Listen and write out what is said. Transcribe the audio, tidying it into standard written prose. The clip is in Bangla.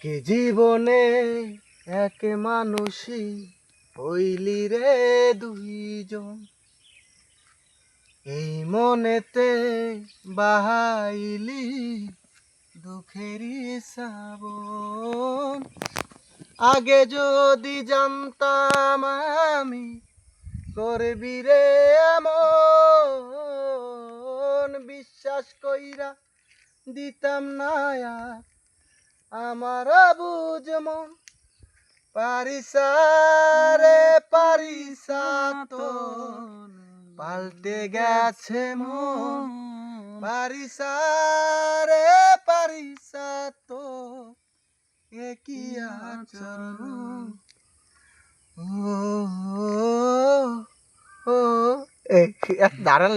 এক জীবনে এক মানুষই হইলি রে দুইজন, এই মনেতে বাহাইলি দুঃখেরই শ্রাবণ। আগে যদি জানতাম আমি করবি রে এমন, বিশ্বাস কইরা দিতাম না আর আমার বুঝ মন। পারিসা রে পারিসা তো পাল্টে গেছে মন, পারিসা রে পারিসা তো একই আচরণ। ও ও ও দাঁড়ান।